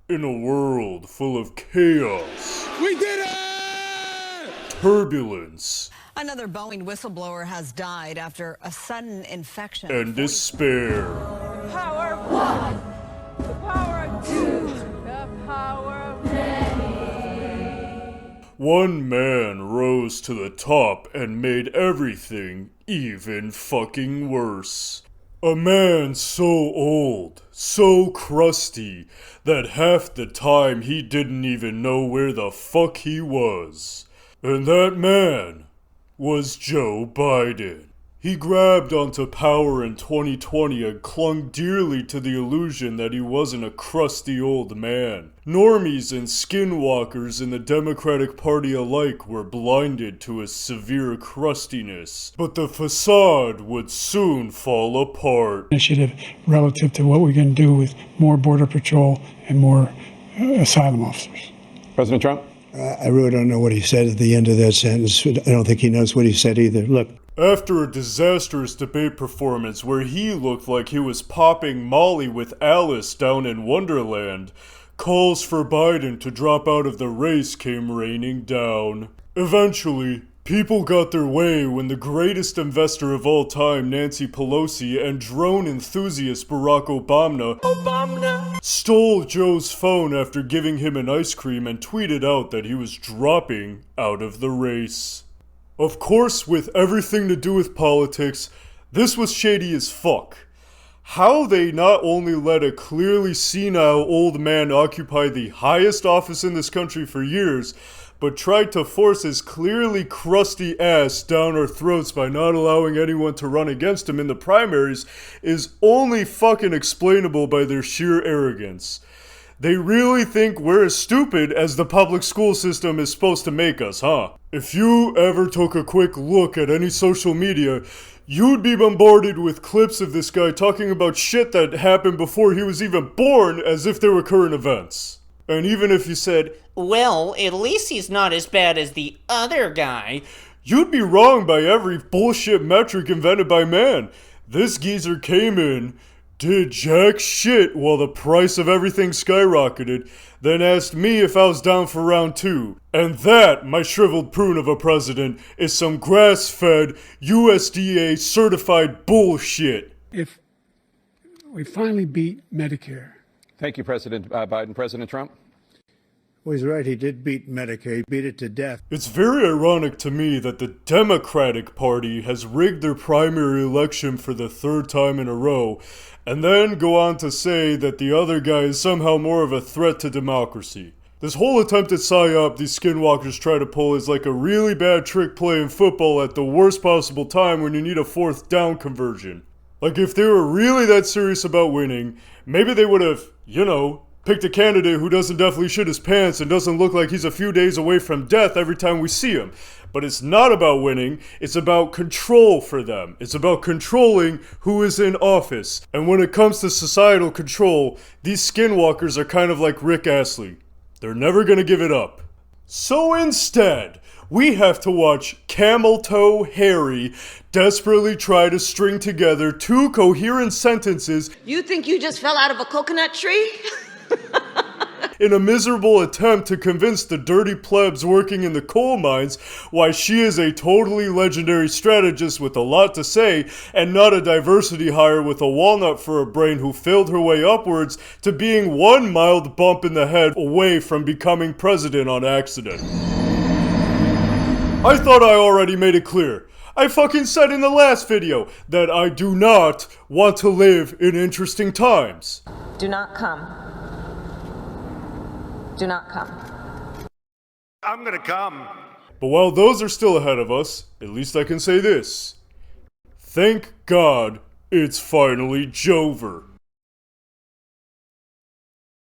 In a world full of chaos, We did it! turbulence, Another Boeing whistleblower has died after a sudden infection. and despair, The power of one, the power of two, the power of many. one man rose to the top and made everything even fucking worse. A man so old, so crusty, that half the time he didn't even know where the fuck he was. And that man was Joe Biden. He grabbed onto power in 2020 and clung dearly to the illusion that he wasn't a crusty old man. Normies and skinwalkers in the Democratic Party alike were blinded to his severe crustiness, but the facade would soon fall apart. Initiative relative to what we're going to do with more Border Patrol and more asylum officers. President Trump? I really don't know what he said at the end of that sentence. I don't think he knows what he said either. Look. After a disastrous debate performance where he looked like he was popping Molly with Alice down in Wonderland, calls for Biden to drop out of the race came raining down. Eventually, people got their way when the greatest investor of all time, Nancy Pelosi, and drone enthusiast Barack Obama stole Joe's phone after giving him an ice cream and tweeted out that he was dropping out of the race. Of course, with everything to do with politics, this was shady as fuck. How they not only let a clearly senile old man occupy the highest office in this country for years, but tried to force his clearly crusty ass down our throats by not allowing anyone to run against him in the primaries is only fucking explainable by their sheer arrogance. They really think we're as stupid as the public school system is supposed to make us, huh? If you ever took a quick look at any social media, you'd be bombarded with clips of this guy talking about shit that happened before he was even born as if they were current events. And even if you said, well, at least he's not as bad as the other guy, you'd be wrong by every bullshit metric invented by man. This geezer came in, did jack shit while the price of everything skyrocketed, then asked me if I was down for round two. And that, my shriveled prune of a president, is some grass-fed, USDA certified bullshit. If we finally beat Medicare. Thank you, President Biden. President Trump? Well, he's right. He did beat Medicaid, beat it to death. It's very ironic to me that the Democratic Party has rigged their primary election for the third time in a row, and then go on to say that the other guy is somehow more of a threat to democracy. This whole attempted psyop these skinwalkers try to pull is like a really bad trick play in football at the worst possible time when you need a fourth down conversion. Like if they were really that serious about winning, maybe they would have, picked a candidate who doesn't definitely shit his pants and doesn't look like he's a few days away from death every time we see him. But it's not about winning, it's about control for them. It's about controlling who is in office. And when it comes to societal control, these skinwalkers are kind of like Rick Astley. They're never gonna give it up. So instead, we have to watch Camel Toe Harry desperately try to string together two coherent sentences. You think you just fell out of a coconut tree? In a miserable attempt to convince the dirty plebs working in the coal mines why she is a totally legendary strategist with a lot to say and not a diversity hire with a walnut for a brain who failed her way upwards to being one mild bump in the head away from becoming president on accident. I thought I already made it clear. I fucking said in the last video that I do not want to live in interesting times. Do not come. Do not come. I'm gonna come. But while those are still ahead of us, at least I can say this. Thank God it's finally JOEVER.